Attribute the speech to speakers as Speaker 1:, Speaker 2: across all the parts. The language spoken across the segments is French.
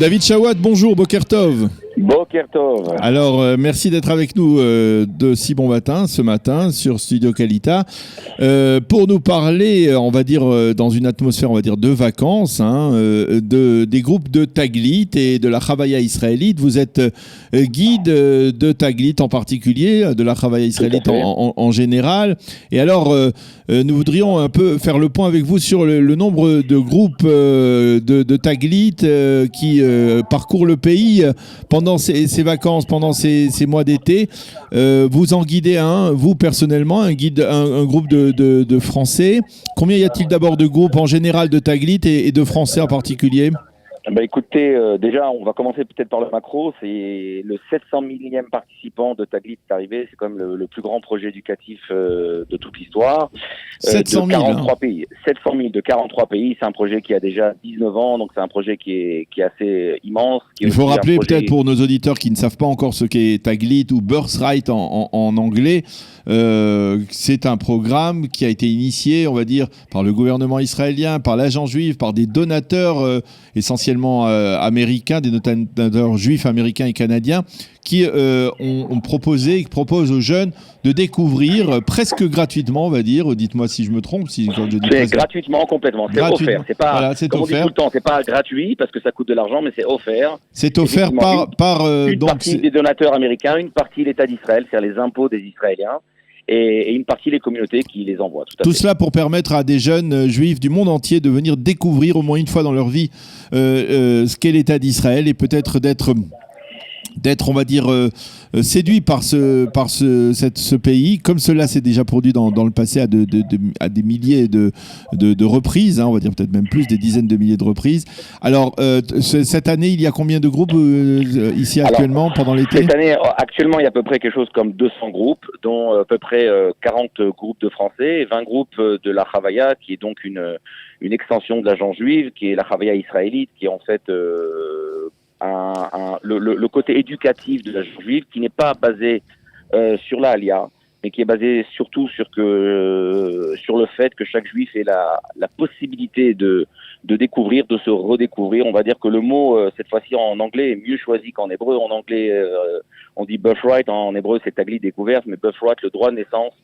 Speaker 1: David Chawad, bonjour, Boker Tov.
Speaker 2: Boker Tov.
Speaker 1: Alors, merci d'être avec nous de si bon matin, ce matin, sur Studio Kalita, pour nous parler, on va dire, dans une atmosphère, on va dire, de vacances, des groupes de Taglit et de la Chavaya israélite. Vous êtes guide de Taglit en particulier, de la Chavaya israélite en général. Et alors, nous voudrions un peu faire le point avec vous sur le nombre de groupes de Taglit qui parcourent le pays pendant ces vacances, pendant ces mois d'été. Vous en guidez un, vous personnellement, un groupe de Français. Combien y a-t-il d'abord de groupes en général de Taglit et de Français en particulier ?
Speaker 2: Écoutez, déjà, on va commencer peut-être par le macro. C'est le 700 millième participant de Taglit qui est arrivé. C'est comme le plus grand projet éducatif de toute l'histoire.
Speaker 1: 700 000,
Speaker 2: de 43 pays. 700 000 de 43 pays. C'est un projet qui a déjà 19 ans, donc c'est un projet qui est assez immense.
Speaker 1: Il faut rappeler peut-être pour nos auditeurs qui ne savent pas encore ce qu'est Taglit ou Birthright en anglais, c'est un programme qui a été initié, on va dire, par le gouvernement israélien, par l'agent juif, par des donateurs essentiellement américains, des donateurs juifs américains et canadiens, qui proposent aux jeunes de découvrir presque gratuitement, on va dire. Dites-moi si je me trompe. Quand je dis
Speaker 2: c'est gratuitement, complètement. C'est offert. C'est pas,
Speaker 1: voilà, c'est
Speaker 2: comme
Speaker 1: offert.
Speaker 2: On dit tout le temps, c'est pas gratuit parce que ça coûte de l'argent, mais c'est offert.
Speaker 1: C'est offert par
Speaker 2: une partie des donateurs américains, une partie l'État d'Israël, c'est-à-dire les impôts des Israéliens, et une partie les communautés qui les envoient. Tout
Speaker 1: cela pour permettre à des jeunes juifs du monde entier de venir découvrir au moins une fois dans leur vie ce qu'est l'État d'Israël et peut-être d'être, on va dire, séduit par ce pays, comme cela s'est déjà produit dans le passé à des milliers de reprises, on va dire peut-être même plus, des dizaines de milliers de reprises. Alors, cette année, il y a combien de groupes ici actuellement pendant l'été ?
Speaker 2: Cette année, actuellement, il y a à peu près quelque chose comme 200 groupes, dont à peu près 40 groupes de Français et 20 groupes de la Chavaya, qui est donc une extension de l'agent juive, qui est la Chavaya israélite, qui est en fait... le côté éducatif de la juive qui n'est pas basé sur la Aliyah, mais qui est basé surtout sur le fait que chaque juif ait la possibilité de découvrir, de se redécouvrir. On va dire que le mot, cette fois-ci en anglais, est mieux choisi qu'en hébreu. En anglais, on dit birthright, en hébreu c'est taglit découverte, mais birthright, le droit de naissance,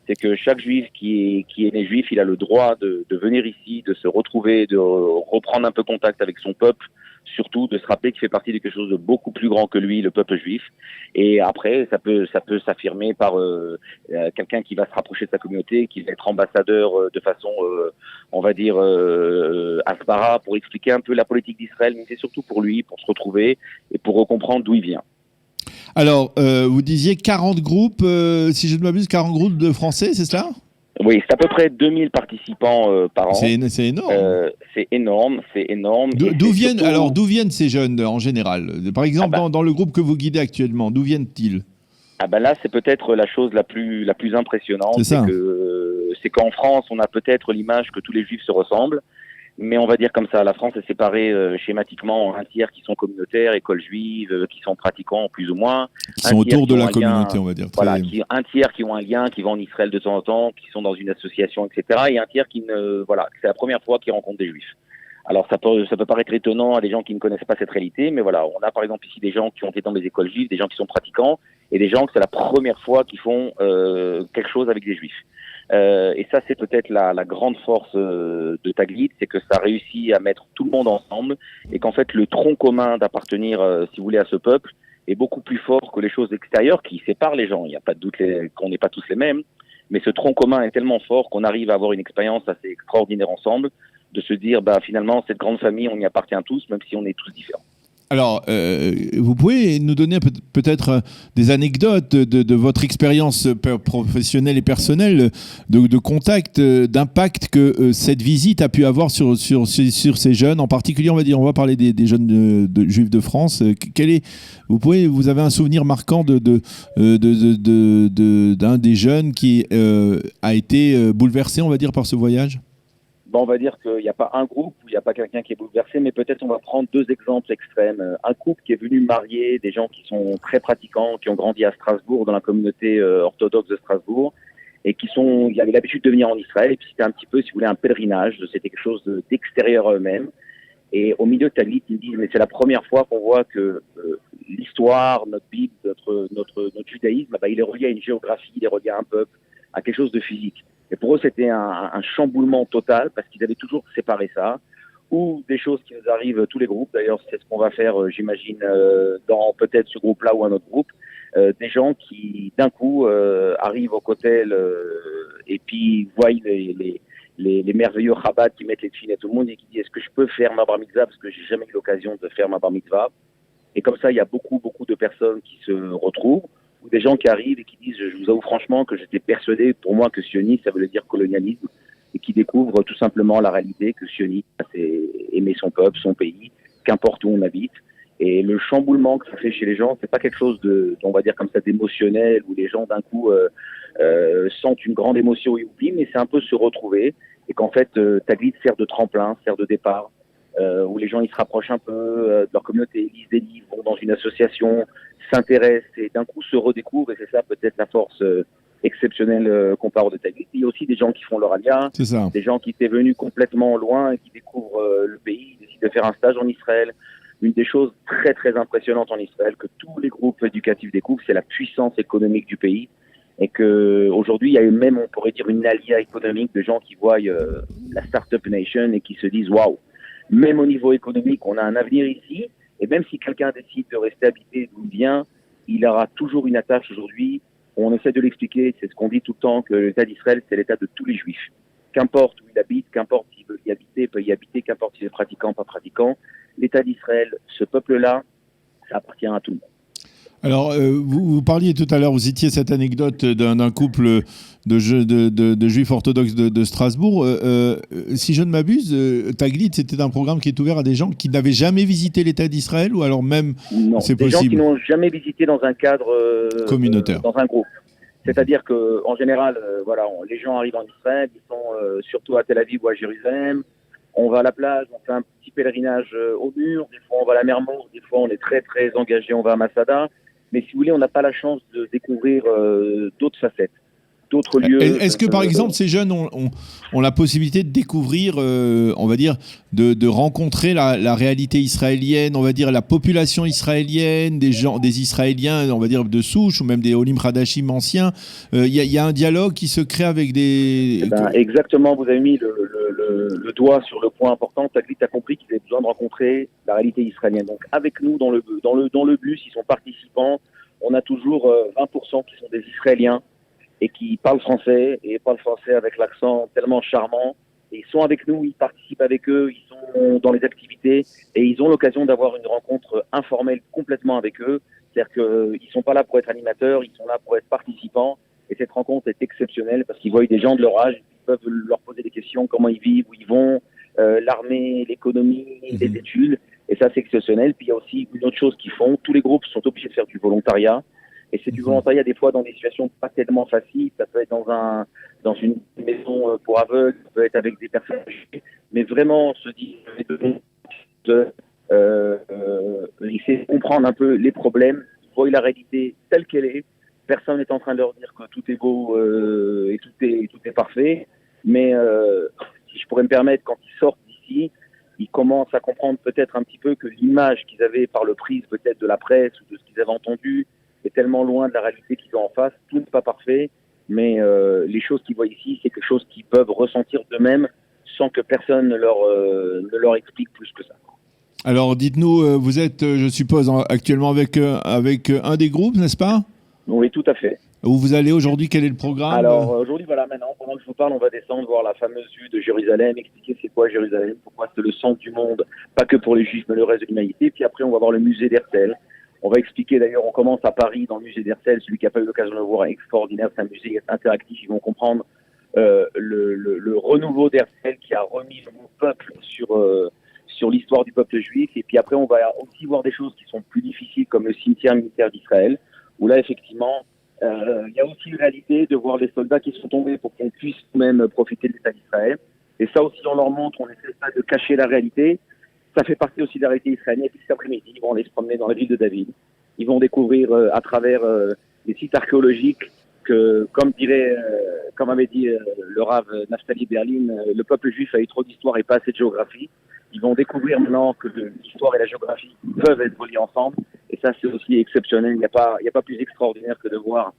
Speaker 2: c'est que chaque juif qui est né juif, il a le droit de venir ici, de se retrouver, de reprendre un peu contact avec son peuple, surtout de se rappeler qu'il fait partie de quelque chose de beaucoup plus grand que lui, le peuple juif. Et après, ça peut s'affirmer par quelqu'un qui va se rapprocher de sa communauté, qui va être ambassadeur de façon, on va dire, asbara, pour expliquer un peu la politique d'Israël, mais c'est surtout pour lui, pour se retrouver et pour comprendre d'où il vient.
Speaker 1: Alors, vous disiez 40 groupes, si je ne m'abuse, 40 groupes de Français, c'est cela ?
Speaker 2: Oui, c'est à peu près 2000 participants par an.
Speaker 1: C'est énorme.
Speaker 2: C'est énorme.
Speaker 1: D'où viennent ces jeunes en général ? Par exemple, dans le groupe que vous guidez actuellement, d'où viennent-ils ?
Speaker 2: Là, c'est peut-être la chose la plus impressionnante. C'est qu'en France, on a peut-être l'image que tous les juifs se ressemblent. Mais on va dire comme ça, la France est séparée schématiquement en un tiers qui sont communautaires, écoles juives, qui sont pratiquants plus ou moins.
Speaker 1: Qui sont autour de la communauté, on va dire.
Speaker 2: Voilà, un tiers qui ont un lien, qui vont en Israël de temps en temps, qui sont dans une association, etc. Et un tiers qui c'est la première fois qu'ils rencontrent des juifs. Alors ça peut paraître étonnant à des gens qui ne connaissent pas cette réalité, mais voilà, on a par exemple ici des gens qui ont été dans des écoles juives, des gens qui sont pratiquants, et des gens que c'est la première fois qu'ils font quelque chose avec des juifs. Et ça, c'est peut-être la grande force de Taglit, c'est que ça réussit à mettre tout le monde ensemble et qu'en fait, le tronc commun d'appartenir, si vous voulez, à ce peuple est beaucoup plus fort que les choses extérieures qui séparent les gens. Il n'y a pas de doute qu'on n'est pas tous les mêmes, mais ce tronc commun est tellement fort qu'on arrive à avoir une expérience assez extraordinaire ensemble, de se dire, finalement, cette grande famille, on y appartient tous, même si on est tous différents.
Speaker 1: Alors, vous pouvez nous donner peut-être des anecdotes de votre expérience professionnelle et personnelle, de contact, d'impact que cette visite a pu avoir sur ces jeunes, en particulier, on va parler des jeunes juifs de France. Vous avez un souvenir marquant d'un des jeunes qui a été bouleversé, on va dire, par ce voyage ?
Speaker 2: On va dire qu'il n'y a pas un groupe où il n'y a pas quelqu'un qui est bouleversé, mais peut-être on va prendre deux exemples extrêmes. Un couple qui est venu marier des gens qui sont très pratiquants, qui ont grandi à Strasbourg, dans la communauté orthodoxe de Strasbourg, et qui avaient l'habitude de venir en Israël, et puis c'était un petit peu, si vous voulez, un pèlerinage, c'était quelque chose d'extérieur à eux-mêmes. Et au milieu de Taglit, ils me disent, mais c'est la première fois qu'on voit que l'histoire, notre Bible, notre judaïsme, il est relié à une géographie, il est relié à un peuple, à quelque chose de physique. Et pour eux, c'était un chamboulement total parce qu'ils avaient toujours séparé ça. Ou des choses qui nous arrivent tous les groupes. D'ailleurs, c'est ce qu'on va faire, j'imagine, dans peut-être ce groupe-là ou un autre groupe. Des gens qui, d'un coup, arrivent au cotel et puis voient les merveilleux Chabad qui mettent les tefilines à tout le monde et qui disent est-ce que je peux faire ma bar mitzvah parce que j'ai jamais eu l'occasion de faire ma bar mitzvah. Et comme ça, il y a beaucoup de personnes qui se retrouvent ou des gens qui arrivent et qui disent je vous avoue franchement que j'étais persuadé pour moi que sionisme ça veut dire colonialisme et qui découvrent tout simplement la réalité que sionisme c'est aimer son peuple, son pays, qu'importe où on habite. Et le chamboulement que ça fait chez les gens, c'est pas quelque chose on va dire comme ça, d'émotionnel, où les gens d'un coup sentent une grande émotion et oublient, mais c'est un peu se retrouver. Et qu'en fait, Taglit sert de tremplin, sert de départ, où les gens ils se rapprochent un peu de leur communauté, lisent des livres, vont dans une association, s'intéressent et d'un coup se redécouvrent. Et c'est ça peut-être la force exceptionnelle qu'on parle de Taglit. Il y a aussi des gens qui font leur alia, des gens qui étaient venus complètement loin et qui découvrent le pays, ils décident de faire un stage en Israël. Une des choses très très impressionnantes en Israël que tous les groupes éducatifs découvrent, c'est la puissance économique du pays. Et que aujourd'hui, il y a même, on pourrait dire, une alia économique de gens qui voient la Startup Nation et qui se disent waouh, même au niveau économique, on a un avenir ici. Et même si quelqu'un décide de rester habité d'où il vient, il aura toujours une attache aujourd'hui. On essaie de l'expliquer, c'est ce qu'on dit tout le temps, que l'État d'Israël, c'est l'État de tous les Juifs. Qu'importe où il habite, qu'importe s'il veut y habiter, peut y habiter, qu'importe s'il est pratiquant, pas pratiquant. L'État d'Israël, ce peuple-là, ça appartient à tout le monde.
Speaker 1: Alors, vous parliez tout à l'heure, vous citiez cette anecdote d'un couple de juifs orthodoxes de Strasbourg. Si je ne m'abuse, Taglit, c'était un programme qui est ouvert à des gens qui n'avaient jamais visité l'État d'Israël ou alors même
Speaker 2: non,
Speaker 1: c'est
Speaker 2: des
Speaker 1: possible.
Speaker 2: Gens qui n'ont jamais visité dans un cadre
Speaker 1: communautaire,
Speaker 2: dans un groupe. C'est-à-dire que en général, les gens arrivent en Israël, ils sont surtout à Tel Aviv ou à Jérusalem. On va à la plage, on fait un petit pèlerinage au mur. Des fois, on va à la mer Morte. Des fois, on est très très engagé, on va à Masada. Mais si vous voulez, on n'a pas la chance de découvrir d'autres facettes, d'autres lieux.
Speaker 1: Est-ce que, par exemple, ces jeunes ont la possibilité de découvrir, on va dire, de rencontrer la réalité israélienne, on va dire la population israélienne, des Israéliens, on va dire, de souche, ou même des Olim Hadashim anciens. Il y a un dialogue qui se crée avec des...
Speaker 2: Exactement, vous avez mis le doigt sur le point important. Taglit a compris qu'ils avaient besoin de rencontrer la réalité israélienne. Donc avec nous dans le bus, ils sont participants. On a toujours 20% qui sont des Israéliens et qui parlent français avec l'accent tellement charmant. Et ils sont avec nous, ils participent avec eux, ils sont dans les activités et ils ont l'occasion d'avoir une rencontre informelle complètement avec eux. C'est-à-dire qu'ils ne sont pas là pour être animateurs, ils sont là pour être participants. Et cette rencontre est exceptionnelle parce qu'ils voient des gens de leur âge, ils peuvent leur poser des questions, comment ils vivent, où ils vont, l'armée, l'économie, les études. Et ça, c'est exceptionnel. Puis il y a aussi une autre chose qu'ils font. Tous les groupes sont obligés de faire du volontariat. Et c'est du volontariat des fois dans des situations pas tellement faciles. Ça peut être dans une maison pour aveugles, ça peut être avec des personnes âgées. Mais vraiment, on se dit, essayer de comprendre un peu les problèmes, voir la réalité telle qu'elle est. Personne n'est en train de leur dire que tout est beau et tout est parfait. Mais si je pourrais me permettre, quand ils sortent d'ici, ils commencent à comprendre peut-être un petit peu que l'image qu'ils avaient par le prisme peut-être de la presse ou de ce qu'ils avaient entendu est tellement loin de la réalité qu'ils ont en face. Tout n'est pas parfait, mais les choses qu'ils voient ici, c'est quelque chose qu'ils peuvent ressentir d'eux-mêmes sans que personne ne leur explique plus que ça.
Speaker 1: Alors dites-nous, vous êtes, je suppose, actuellement avec un des groupes, n'est-ce pas ?
Speaker 2: Oui, tout à fait.
Speaker 1: Où vous allez aujourd'hui, quel est le programme ?
Speaker 2: Alors aujourd'hui, maintenant, pendant que je vous parle, on va descendre voir la fameuse vue de Jérusalem, expliquer c'est quoi Jérusalem, pourquoi c'est le centre du monde, pas que pour les Juifs, mais le reste de l'humanité. Puis après, on va voir le musée d'Herzl. On va expliquer, d'ailleurs, on commence à Paris, dans le musée d'Herzl. Celui qui n'a pas eu l'occasion de le voir est extraordinaire, c'est un musée interactif. Ils vont comprendre le renouveau d'Herzl qui a remis le mot peuple sur l'histoire du peuple juif. Et puis après, on va aussi voir des choses qui sont plus difficiles, comme le cimetière militaire d'Israël, où là, effectivement, il y a aussi une réalité de voir les soldats qui sont tombés pour qu'on puisse même profiter de l'État d'Israël. Et ça aussi, on leur montre, on essaie pas de cacher la réalité. Ça fait partie aussi de la réalité israélienne. Et puis cet après-midi, ils vont aller se promener dans la ville de David. Ils vont découvrir à travers les sites archéologiques que, comme avait dit le Rav Naftali Berlin, le peuple juif a eu trop d'histoire et pas assez de géographie. Ils vont découvrir maintenant que l'histoire et la géographie peuvent être reliées ensemble. Et ça, c'est aussi exceptionnel. Il n'y a pas plus extraordinaire que de voir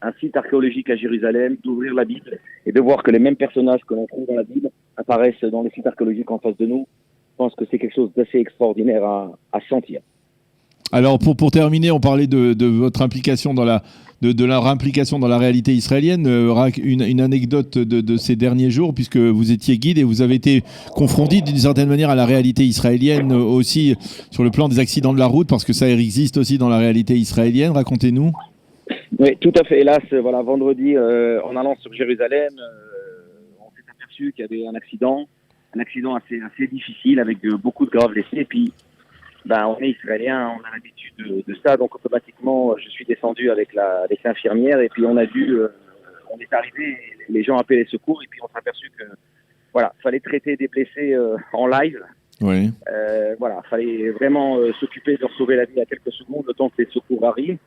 Speaker 2: un site archéologique à Jérusalem, d'ouvrir la Bible et de voir que les mêmes personnages que l'on trouve dans la Bible apparaissent dans les sites archéologiques en face de nous. Je pense que c'est quelque chose d'assez extraordinaire à sentir.
Speaker 1: Alors pour terminer, on parlait de votre implication dans de leur implication dans la réalité israélienne. Une anecdote de ces derniers jours, puisque vous étiez guide et vous avez été confronté d'une certaine manière à la réalité israélienne aussi sur le plan des accidents de la route, parce que ça existe aussi dans la réalité israélienne. Racontez-nous.
Speaker 2: Oui, tout à fait. Hélas, voilà, vendredi, en allant sur Jérusalem, on s'est aperçu qu'il y avait un accident assez difficile avec beaucoup de graves blessés. Et puis, on est israélien, on a l'habitude de ça, donc automatiquement, je suis descendu avec l'infirmière et puis on est arrivé, les gens appelaient les secours et puis on s'est aperçu que, voilà, fallait traiter des blessés en live.
Speaker 1: Oui.
Speaker 2: Fallait vraiment s'occuper de leur sauver la vie à quelques secondes, le temps que les secours arrivent.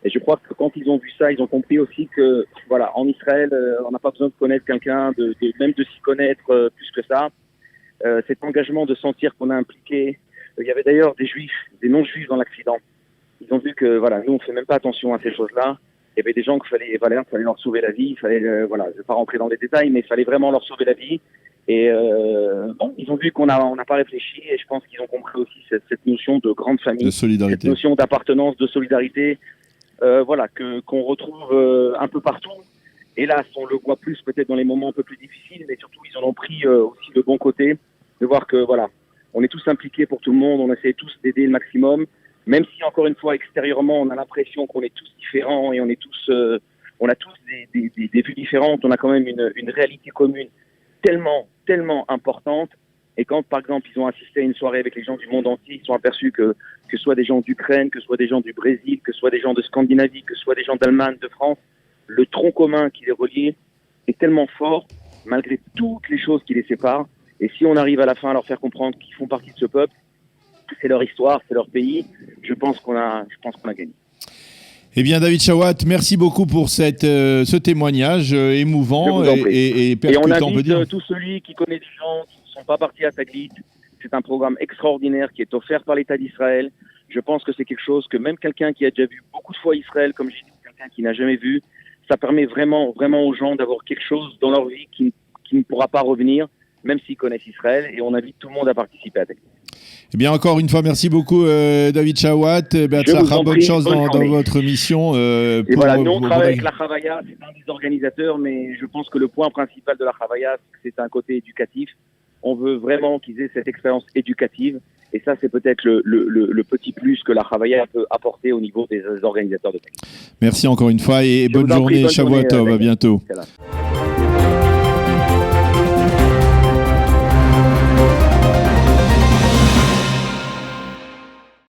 Speaker 2: Et je crois que quand ils ont vu ça, ils ont compris aussi que, voilà, en Israël, on n'a pas besoin de connaître quelqu'un, même de s'y connaître plus que ça. Cet engagement de sentir qu'on a impliqué. Il y avait d'ailleurs des juifs, des non-juifs dans l'accident. Ils ont vu que, voilà, nous, on fait même pas attention à ces choses-là. Il y avait des gens qu'il fallait leur sauver la vie. Il fallait, je vais pas rentrer dans les détails, mais il fallait vraiment leur sauver la vie. Et ils ont vu qu'on n'a pas réfléchi et je pense qu'ils ont compris aussi cette notion de grande famille,
Speaker 1: de solidarité,
Speaker 2: cette notion d'appartenance, de solidarité. Qu'on retrouve un peu partout. Hélas, on le voit plus peut-être dans les moments un peu plus difficiles, mais surtout ils en ont pris aussi le bon côté, de voir que voilà, on est tous impliqués pour tout le monde, on essaie tous d'aider le maximum, même si encore une fois extérieurement on a l'impression qu'on est tous différents et on a tous des vues différentes, on a quand même une réalité commune tellement importante. Et quand, par exemple, ils ont assisté à une soirée avec les gens du monde entier, ils se sont aperçus que ce soit des gens d'Ukraine, que ce soit des gens du Brésil, que ce soit des gens de Scandinavie, que ce soit des gens d'Allemagne, de France, le tronc commun qui les reliait est tellement fort, malgré toutes les choses qui les séparent. Et si on arrive à la fin à leur faire comprendre qu'ils font partie de ce peuple, c'est leur histoire, c'est leur pays, je pense qu'on a gagné.
Speaker 1: Eh bien, David Chawat, merci beaucoup pour ce témoignage émouvant et percutant, on peut dire.
Speaker 2: Et on invite tout celui qui connaît des gens qui ne sont pas partis à Taglit. C'est un programme extraordinaire qui est offert par l'État d'Israël. Je pense que c'est quelque chose que même quelqu'un qui a déjà vu beaucoup de fois Israël, comme j'ai dit, quelqu'un qui n'a jamais vu, ça permet vraiment, vraiment aux gens d'avoir quelque chose dans leur vie qui ne pourra pas revenir, même s'ils connaissent Israël. Et on invite tout le monde à participer à Taglit.
Speaker 1: Eh bien, encore une fois, merci beaucoup, David Chawat. Bonne chance dans votre mission.
Speaker 2: Et voilà, nous, on travaille avec la Chavaya, c'est un des organisateurs, mais je pense que le point principal de la Chavaya, c'est un côté éducatif. On veut vraiment qu'ils aient cette expérience éducative. Et ça, c'est peut-être le petit plus que la Chavaya peut apporter au niveau des organisateurs de Taglit.
Speaker 1: Merci encore une fois et bonne journée, Shavuot Tov, à bientôt.